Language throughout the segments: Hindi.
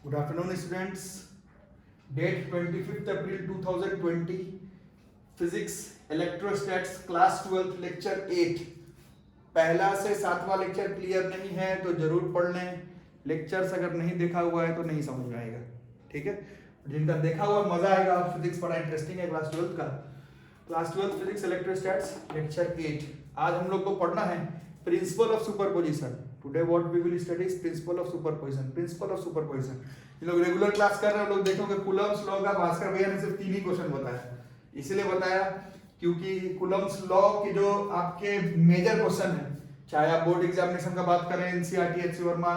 Good afternoon, students. Date 25th April 2020. Physics Electrostats Class 12 Lecture 8. पहला से सातवां लेक्चर क्लियर नहीं है तो जरूर पढ़ लें. लेक्चर्स अगर नहीं देखा हुआ है तो नहीं समझ में आएगा. ठीक है. जिनका देखा हुआ मजा आएगा. फिजिक्स बड़ा इंटरेस्टिंग है क्लास 12 का. Class 12 physics electrostatics lecture 8. आज हम लोग को पढ़ना है principle of superposition. Today what we will study is principle of superposition. Principle of superposition ये लोग रेगुलर क्लास कर रहे हैं. लोग देखोगे कूलम्स लॉ का भास्कर भैया ने सिर्फ 3 ही क्वेश्चन बताया. इसलिए बताया क्योंकि कूलम्स लॉ के जो आपके मेजर क्वेश्चन है, चाहे आप बोर्ड एग्जामिनेशन का बात करें, एनसीईआरटी, एचसी वर्मा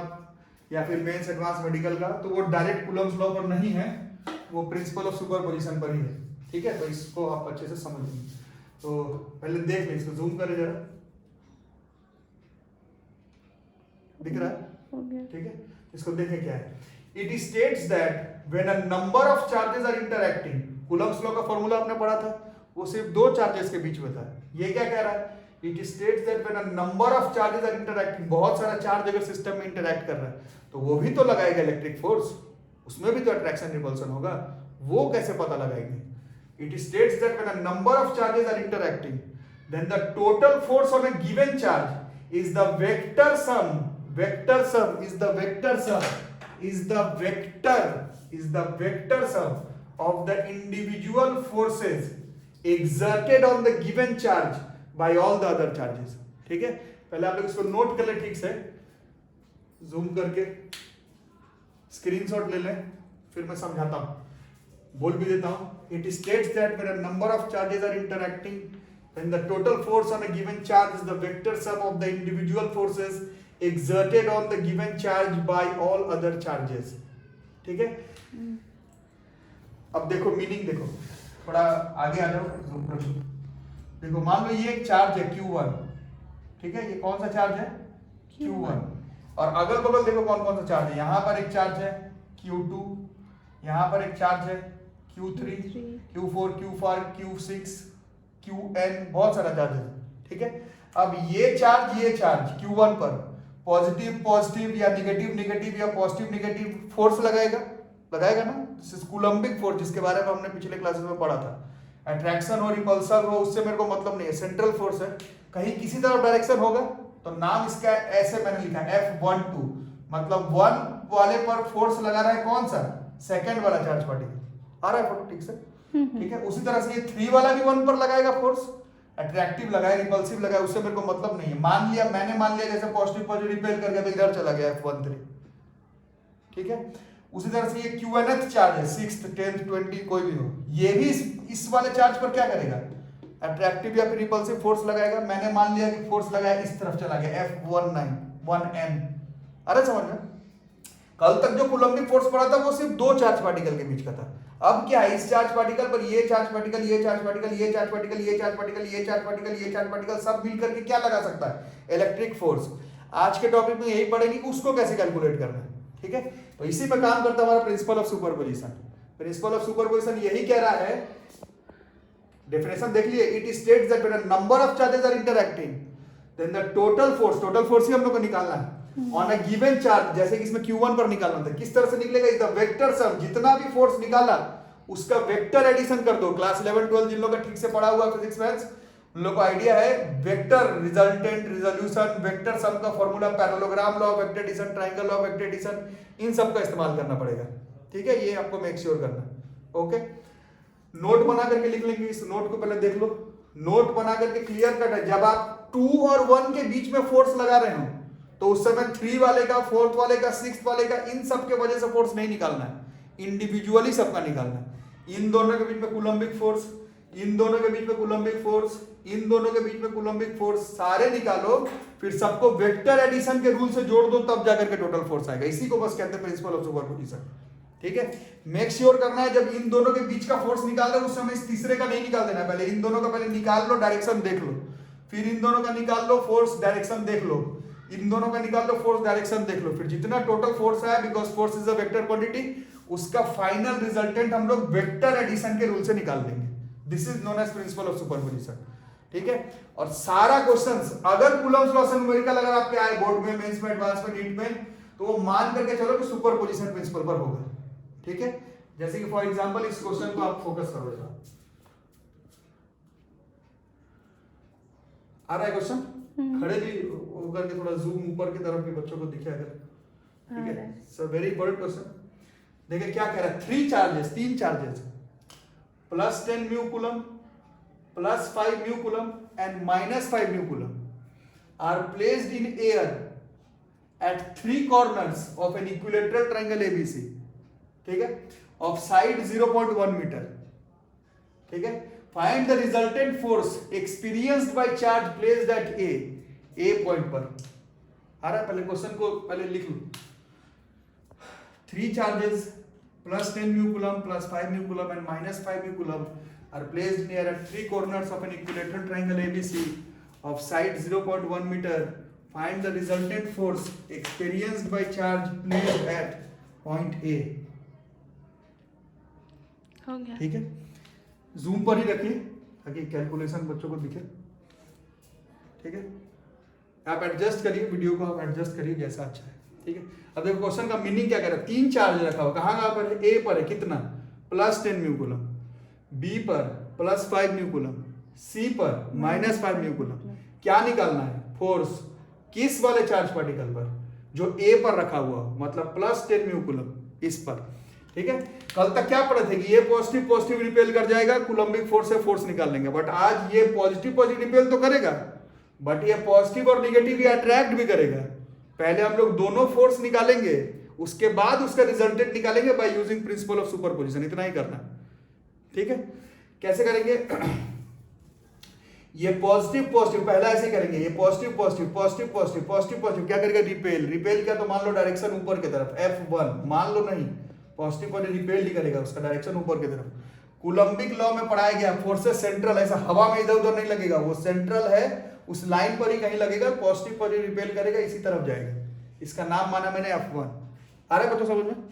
या फिर मेंस एडवांस मेडिकल का, तो वो डायरेक्ट कूलम्स लॉ पर नहीं है, वो प्रिंसिपल ऑफ सुपरपोजिशन पर ही है. ठीक है, तो इसको आप अच्छे से समझ लेंगे. तो पहले देख लें, इसको जूम करें जरा. दिख रहा है? ठीक है, इसको देखें क्या है. It states that when a number of charges are interacting. Coulomb's law का फॉर्मूला आपने पढ़ा था, वो सिर्फ दो चार्जेस के बीच में था. ये क्या कह रहा है? It states that when a number of charges are interacting. बहुत सारा चार्ज अगर सिस्टम में इंटरैक्ट कर रहा है तो वो भी तो लगाएगा इलेक्ट्रिक फोर्स, उसमें भी तो अट्रैक्शन रिपल्सन होगा. वो कैसे पता लगाएंगे? It states that when a number of charges are interacting, then the total force on a given charge is the vector sum. Vector sum is the vector sum is the vector sum of the individual forces exerted on the given charge by all the other charges. ठीक है, पहले आप लोग इसको नोट कर ले ठीक से, जूम करके स्क्रीनशॉट ले लें, फिर मैं समझाता हूं, बोल भी देता हूं. It states that when a number of charges are interacting, then the total force on a given charge is the vector sum of the individual forces exerted on the given charge by all other charges. ठीक है. अब देखो मीनिंग, देखो थोड़ा आगे आ जाओ, जूम कर लो. देखो मान लो ये एक चार्ज है Q1. ठीक है, ये कौन सा चार्ज है? Q1. और अगल बगल देखो कौन कौन सा चार्ज है. यहां पर एक चार्ज है Q2, यहां पर एक चार्ज है Q3, Q4, Q5, Q6, Qn, बहुत सारा चार्ज है. ठीक है, अब ये चार्ज Q1 पर पॉजिटिव पॉजिटिव या निगेटिव निगेटिव या पॉजिटिव निगेटिव फोर्स लगाएगा ना. दिस इज कूलम्बिक फोर्स, जिसके बारे में हमने पिछले क्लासेस में पढ़ा था. अट्रैक्शन हो, रिपल्सन हो, उससे मेरे को मतलब नहीं है. सेंट्रल फोर्स है, कहीं किसी तरफ डायरेक्शन होगा तो नाम इसका ऐसे मैंने लिखा F12, मतलब 1 वाले पर फोर्स लगा रहा है कौन सा? सेकंड वाला चार्ज पार्टिकल. आ रहा है फोटो ठीक से? ठीक है, उसी तरह से ये 3 वाला भी 1 पर लगाएगा फोर्स. अट्रैक्टिव लगाए, रिपल्सिव लगाए, उससे मेरे को मतलब नहीं है. मैंने मान लिया जैसे पॉजिटिव पॉजिटिव रिपेल कर गया तो इधर चला गया F13. ठीक है, उसी तरह से ये QNth चार्ज है, 6th 10th 20 कोई भी हो, ये भी इस वाले चार्ज पर क्या करेगा? अट्रैक्टिव या फिर रिपल्सिव फोर्स लगाएगा. मैंने मान लिया कि फोर्स लगाया, इस तरफ चला गया F1n. अरे समझ में? कल तक जो कूलम्बिक फोर्स पड़ा था वो सिर्फ 2 चार्ज पार्टिकल के बीच का था. अब क्या है? इस चार्ज पार्टिकल पर ये चार्ज पार्टिकल, ये चार्ज पार्टिकल, ये चार्ज पार्टिकल, ये चार्ज पार्टिकल, ये चार्ज पार्टिकल, ये चार्ज पार्टिकल सब मिलकर के क्या लगा सकता है? Electric force. आज के टॉपिक में यही पढ़ेंगे कि उसको कैसे कैलकुलेट करना है. ठीक है, तो इसी पे काम करता है हमारा principle of superposition. Principle of superposition यही कह रहा है, डेफिनेशन देख लिए. It states that when a number of charges are interacting, then the total force ही हम लोग को निकालना है ऑन अ गिवन चार्ज. जैसे कि इसमें Q1 पर निकालना था, किस तरह से निकलेगा? Is the vector sum. जितना भी फोर्स निकाला उसका वेक्टर एडिशन कर दो. क्लास 11 12 जिन लोगों का ठीक से पढ़ा हुआ फिजिक्स मैथ्स, उन लोगों को आइडिया है vector resultant resolution, vector sum का formula, parallelogram law of vector addition, triangle law of vector addition, इन सब का इस्तेमाल करना पड़ेगा. ठीक है, ये आपको मेक श्योर करना. ओके, नोट बना करके लिख लेंगे. इस नोट को पहले देख लो. नोट बना करके क्लियर कट है. जब आप 2 और 1 के बीच में फोर्स लगा रहे हो तो उस समय 3 वाले का, 4th वाले का, 6th वाले का, इन सब के वजह से फोर्स नहीं निकालना है, इंडिविजुअली सबका निकालना है. इन दोनों के बीच में कूलम्बिक फोर्स, इन दोनों के बीच में कूलम्बिक फोर्स, इन दोनों के बीच में कूलम्बिक फोर्स, सारे निकालो, फिर सबको वेक्टर एडिशन के रूल से जोड़ दो, तब जाकर के टोटल फोर्स आएगा. इसी को बस कहते हैं प्रिंसिपल ऑफ सुपरपोजिशन. ठीक है, मेक श्योर करना है जब इन दोनों के बीच का फोर्स निकाल रहे हो उस समय इस तीसरे का नहीं निकाल देना. पहले इन दोनों का पहले निकाल लो, डायरेक्शन देख लो, फिर इन दोनों का निकाल लो, फोर्स डायरेक्शन देख लो, इन दोनों का निकाल लो, फोर्स डायरेक्शन देख लो, फिर जितना टोटल फोर्स आया, because force is a vector quantity, उसका फाइनल रिजल्टेंट हम लोग वेक्टर एडिशन के रूल से निकाल देंगे. This is known as principle of superposition. ठीक है, और सारा क्वेश्चंस अगर कूलम्स लॉ से न्यूमेरिकल अगर आपके आए बोर्ड में, मेंस में, एडवांस में, नीट में, तो वो मान करके चलो कि सुपरपोजिशन प्रिंसिपल पर होगा, ठीक है। जैसे कि फॉर एग्जांपल इस क्वेश्चन को आप फोकस करो, जरा आ रहा है क्वेश्चन, खड़े भी होकर के थोड़ा जूम ऊपर की तरफ भी बच्चों को दिखे अगर, ठीक है। So very important question. देखिए क्या कह रहा है, 3 charges, 3 charges plus 10 mu coulomb, plus 5 mu coulomb and minus 5 mu coulomb are placed in air at 3 corners of an equilateral triangle ABC, ठीक है, ऑफ साइड 0.1 मीटर, ठीक है। Find the resultant force experienced by charge placed at a point पर। आ रहा है, पहले क्वेश्चन को पहले लिख लो। 3 charges plus 10 mu coulomb plus 5 mu coulomb and minus 5 mu coulomb are placed near at 3 corners of an equilateral triangle ABC of side 0.1 meter. Find the resultant force experienced by charge placed at point A. हो गया, ठीक है, जूम पर ही रखिए ताकि कैलकुलेशन बच्चों को दिखे, ठीक है। आप एडजस्ट करिए वीडियो को, आप एडजस्ट करिए जैसा अच्छा है, ठीक है। अब देखो क्वेश्चन का मीनिंग क्या कह रहा है, 3 चार्ज रखा हुआ, कहाँ पर है, ए पर है कितना, प्लस 10 म्यू कूलम, बी पर प्लस 5 म्यू कूलम, सी पर माइनस 5 म्यू कूलम। क्या निकालना है, फोर्स किस वाले चार्ज पार्टिकल पर, जो ए पर रखा हुआ, मतलब प्लस 10 म्यू कूलम इस पर, ठीक है। कल तक क्या पढ़े थे कि ये पॉजिटिव पॉजिटिव रिपेल कर जाएगा, कूलम्बिक फोर्स से फोर्स निकाल लेंगे, बट आज ये पॉजिटिव पॉजिटिव रिपेल तो करेगा, बट ये पॉजिटिव और निगेटिव ये अट्रैक्ट भी करेगा। पहले हम लोग दोनों फोर्स निकालेंगे, उसके बाद उसका रिजल्टेंट निकालेंगे by using principal of superposition, इतना ही करना, ठीक है। कैसे करेंगे, ये पॉजिटिव पॉजिटिव पहला ऐसे करेंगे, ये positive positive positive positive positive positive, क्या करेगा, रिपेल, रिपेल क्या, तो मान लो डायरेक्शन ऊपर की तरफ F1, मान लो नहीं, पॉजिटिव पर रिपेल ही करेगा, उसका डायरेक्शन ऊपर की तरफ। कूलम्बिक लॉ में पढ़ाया गया फोर्सेस सेंट्रल, ऐसा हवा में इधर उधर नहीं लगेगा, वो सेंट्रल है, उस लाइन पर ही कहीं लगेगा, पॉजिटिव पर रिपेल करेगा, इसी तरफ जाएगा, इसका नाम माना मैंने F1। आ रहा है बच्चों समझ में।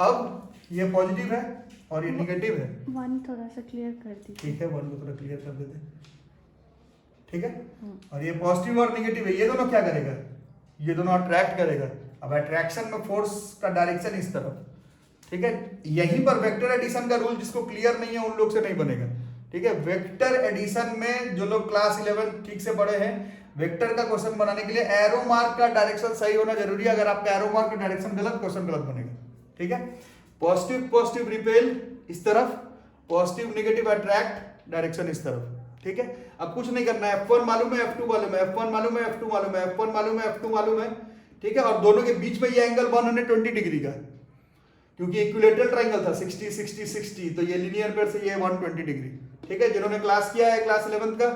अब ये पॉजिटिव है और ये निगेटिव है, 1 थोड़ा सा क्लियर कर दीजिए, ठीक है, 1 को थोड़ा क्लियर कर देते, ठीक है। और ये पॉजिटिव और निगेटिव है, ये दोनों क्या करेगा, ये दोनों अट्रैक्ट करेगा। अब अट्रैक्शन में फोर्स का डायरेक्शन इस तरफ, ठीक है। यहीं पर वेक्टर एडिशन का रूल जिसको क्लियर नहीं है उन लोग से नहीं बनेगा, ठीक है। वेक्टर एडिशन में जो लोग क्लास 11 ठीक से पढ़े हैं, वेक्टर का क्वेश्चन बनाने के लिए एरो मार्क का डायरेक्शन सही होना जरूरी है, अगर आपका एरो मार्क का डायरेक्शन गलत, क्वेश्चन गलत बनेगा, ठीक है। पॉजिटिव पॉजिटिव रिपेल इस तरफ, पॉजिटिव निगेटिव अट्रैक्ट डायरेक्शन इस तरफ, ठीक है। अब कुछ नहीं करना है, F1 मालूम है, F2 मालूम है, F1 मालूम है, F2 मालूम है, F1 मालूम है, F2 मालूम है, ठीक है। और दोनों के बीच में ये एंगल 120 डिग्री का, क्योंकि इक्विलेटरल ट्रायंगल था 60 60 60, तो ये लीनियर पेयर से ये 120 डिग्री, ठीक है। जिन्होंने क्लास किया है क्लास 11 का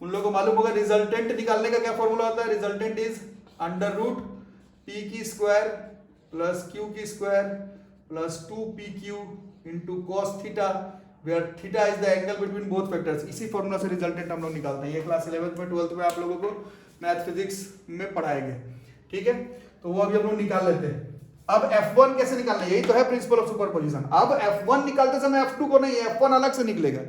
उन लोगों को मालूम होगा रिजल्टेंट निकालने का क्या फॉर्मूला होता है, रिजल्टेंट इज √p की स्क्वायर प्लस q की square plus 2pq into cos theta, where theta is the angle between both vectors. इसी फॉर्मूला से रिजल्टेंट हम लोग निकालते हैं, ये क्लास 11th में 12th में आप लोगों को मैथ फिजिक्स में पढ़ाए गए, ठीक है। तो वो अभी हम लोग निकाल लेते हैं। अब F1 कैसे निकालना है, यही तो है प्रिंसिपल ऑफ सुपरपोजिशन। अब F1 निकालते समय F2 को नहीं, F1 अलग से निकलेगा,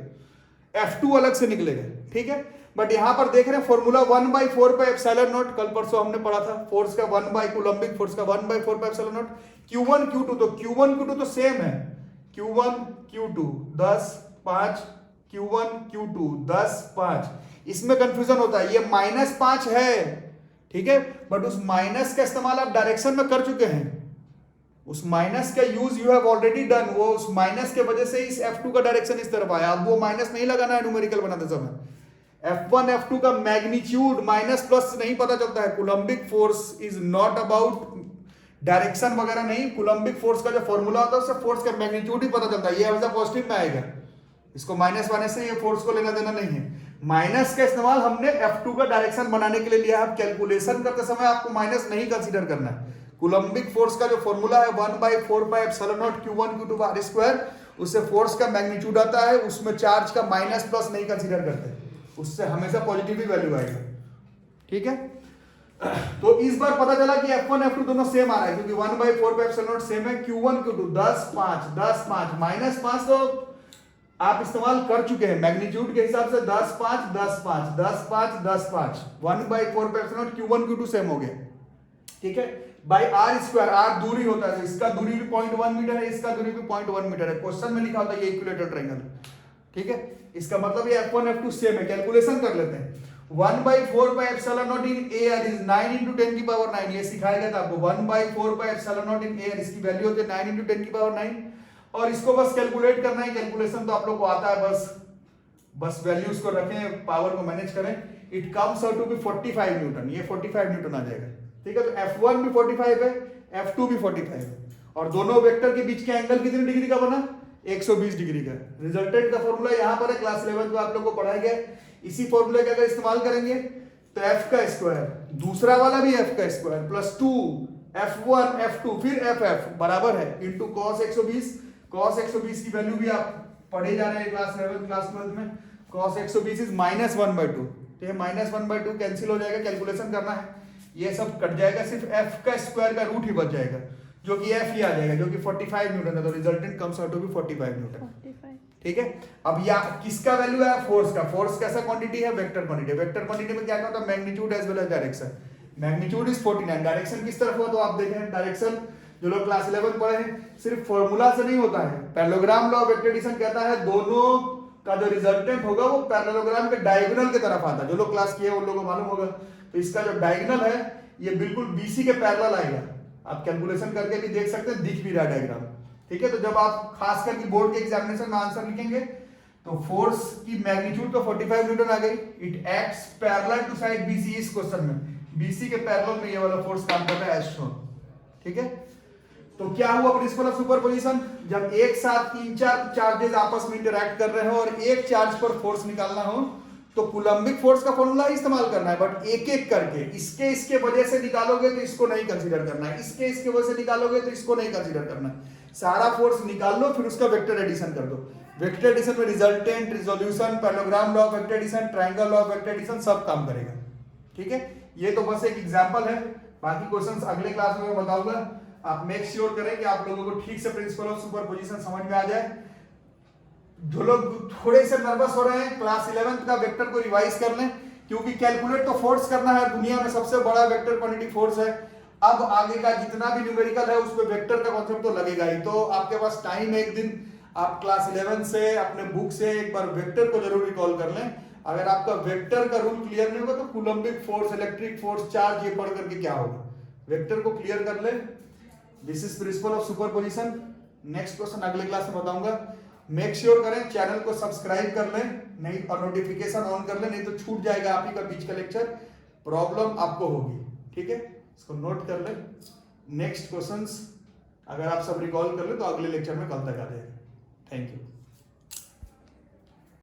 F2 अलग से निकलेगा, ठीक है। बट यहां पर देख रहे हैं फॉर्मूला 1/4 पे एप्सिलॉन नॉट, कल परसों हमने पढ़ा था, फोर्स का 1 बाय कूलम्बिक फोर्स का 1/4 पे एप्सिलॉन नॉट, Q1 Q2, तो Q1 Q2 तो सेम है, Q1 Q2 10 5, Q1 Q2 10 5। इसमें कंफ्यूजन होता है, ये -5 है, ठीक है, बट उस माइनस का इस्तेमाल आप डायरेक्शन में कर चुके हैं, उस माइनस का use you have already done, वो उस माइनस के वजह से इस F2 का डायरेक्शन इस तरफ आया। अब वो माइनस नहीं लगाना है न्यूमेरिकल बनाते समय, F1 F2 का मैग्नीट्यूड माइनस प्लस नहीं पता चलता है। Coulombic force is not about direction वगैरह नहीं, कूलम्बिक फोर्स का जो फॉर्मूला होता है उससे फोर्स का मैग्नीट्यूड ही पता चलता है, ये हमेशा पॉजिटिव में आएगा, इसको माइनस वाने से ये फोर्स को लेना देना नहीं है। माइनस का इस्तेमाल हमने F2 का डायरेक्शन बनाने के लिए लिया है, कैलकुलेशन करते समय आपको माइनस नहीं कंसीडर करना है। कूलम्बिक फोर्स का जो फॉर्मूला है 1/4 pi epsilon not Q1 Q2 का r², उससे फोर्स का मैग्नीट्यूड आता है, उसमें चार्ज का माइनस प्लस नहीं कंसीडर करते, उससे हमेशा पॉजिटिव ही वैल्यू आएगा, ठीक है। तो इस बार पता चला कि F1 F2 दोनों सेम आ रहा है, क्योंकि 1/4 पाई एप्सिलॉन नॉट सेम है। Q1 Q2 10 5 10 5, -5 तो आप इस्तेमाल कर चुके हैं, मैग्नीट्यूड के हिसाब से 10 5 10 5 10 5 10 5, 1/4 पे एप्सिलॉन Q1 Q2 सेम हो गया, ठीक है। बाई आर स्क्वायर, आर दूरी होता है, इसका दूरी भी 0.1 मीटर है, इसका दूरी भी 0.1 मीटर है। क्वेश्चन में लिखा होता है ये इक्विलेटरल ट्रायंगल, ठीक है। इसका मतलब ये F1 F2 सेम है। कैलकुलेशन कर लेते हैं। 1/4 pi epsilon not in AR is 9 × 10 की पावर 9, ये सिखाया गया था आपको। 1/4 pi epsilon not in AR, इसकी वैल्यू होती है 9 × 10 की पावर 9, और इसको बस कैलकुलेट करना है। कैलकुलेशन तो आप लोग को आता है, बस वैल्यूज को रखें, पावर को मैनेज करें। It comes out to be 45 newton, ये 45 न्यूटन आ जाएगा, ठीक है। तो F1 भी 45 है, F2 भी 45 है, और दोनों वेक्टर के बीच का एंगल कितने डिग्री का बना? 120 डिग्री का। रिजल्टेंट का फॉर्मूला यहाँ पर है, क्लास 11 में आप लोग को पढ़ाया गया। इसी फॉर्मूले का अगर इस्तेमाल करेंगे तो f का स्क्वायर, दूसरा वाला भी f का स्क्वायर, प्लस 2 F1 F2 फिर FF बराबर है इंटू cos 120। cos 120 की वैल्यू भी आप पढ़े जा रहे हैं क्लास 11 क्लास 12 में। cos 120 इज -1/2, तो ये -1/2 कैंसिल हो जाएगा। कैलकुलेशन करना है, ये सब कट जाएगा, सिर्फ f का स्क्वायर का रूट ही बच जाएगा, जो कि f ही आ जाएगा, जो कि 45 न्यूटन है। तो resultant comes out to be 45 newton, 45। ठीक है। अब या किसका वैल्यू है? फोर्स का। फोर्स कैसा क्वांटिटी है? Vector quantity. वेक्टर क्वांटिटी में क्या होता है? Magnitude as well as direction. Magnitude is 49, direction किस तरफ हो? तो आप देखें डायरेक्शन, जो लोग क्लास 11 पढ़े हैं, सिर्फ फॉर्मूला से नहीं होता है। Parallelogram law of vector addition कहता है दोनों का जो रिजल्टेंट होगा वो पैरेललोग्राम के डायगोनल की तरफ आता है। जो लोग क्लास किए उन लोगों को मालूम होगा। तो इसका जो डायगोनल है ये बिल्कुल BC के पैरेलल आएगा। आप कैलकुलेशन करके भी देख सकते हैं, दिख भी रहा है डायग्राम, ठीक है। तो जब आप खास करके बोर्ड के एग्जामिनेशन में आंसर लिखेंगे तो फोर्स की मैग्नीट्यूड तो 45 न्यूटन आ गई। It acts parallel to side BC। इस क्वेश्चन में BC के पैरेलल में ये वाला फोर्स काम कर रहा है, एज शोन, ठीक है। तो क्या हुआ प्रिंसिपल ऑफ सुपरपोजिशन? जब एक साथ 3-4 चार्जेस आपस में इंटरैक्ट कर रहे हो और एक चार्ज पर फोर्स निकालना हो तो कूलम्बिक फोर्स का फॉर्मूला इस्तेमाल करना है, बट एक एक करके। इसके वजह से निकालोगे तो इसको नहीं कंसीडर करना है, इसके वजह से निकालोगे तो इसको नहीं कंसीडर करना है। सारा फोर्स निकाल लो, फिर उसका वेक्टर एडिशन कर दो। वेक्टर एडिशन में resultant, resolution, parallelogram law of vector addition, triangle law of vector addition सब काम करेगा, ठीक है। ये तो बस एक एग्जांपल है, बाकी क्वेश्चंस अगले क्लास में मैं बताऊंगा। आप मेक श्योर करें कि आप लोगों को ठीक से प्रिंसिपल ऑफ सुपरपोजिशन समझ में आ जाए। जो लोग थोड़े से नर्वस हो रहे हैं, क्लास 11 का वेक्टर को रिवाइज कर लें, क्योंकि कैलकुलेट तो फोर्स करना है। दुनिया में सबसे बड़ा वेक्टर क्वांटिटी फोर्स है। अब आगे का जितना भी न्यूमेरिकल है उस पे वेक्टर का कॉन्सेप्ट तो लगेगा ही। तो आपके पास टाइम है, एक दिन आप क्लास 11 से अपने बुक से एक बार वेक्टर को जरूर रिकॉल कर लें। अगर आपका वेक्टर का रूल क्लियर नहीं होगा तो Coulombic force, electric force, charge, ये पढ़ करके क्या होगा। वेक्टर को क्लियर कर ले। This is principle of superposition. Next question अगले क्लास में बताऊंगा। मेक श्योर करें चैनल को सब्सक्राइब कर लें, नहीं और नोटिफिकेशन ऑन कर लें, नहीं तो छूट जाएगा आप ही का बीच का लेक्चर, प्रॉब्लम आपको होगी, ठीक है। इसको नोट कर लें। नेक्स्ट क्वेश्चंस अगर आप सब रिकॉल कर ले तो अगले लेक्चर में कल तक आ जाएगा।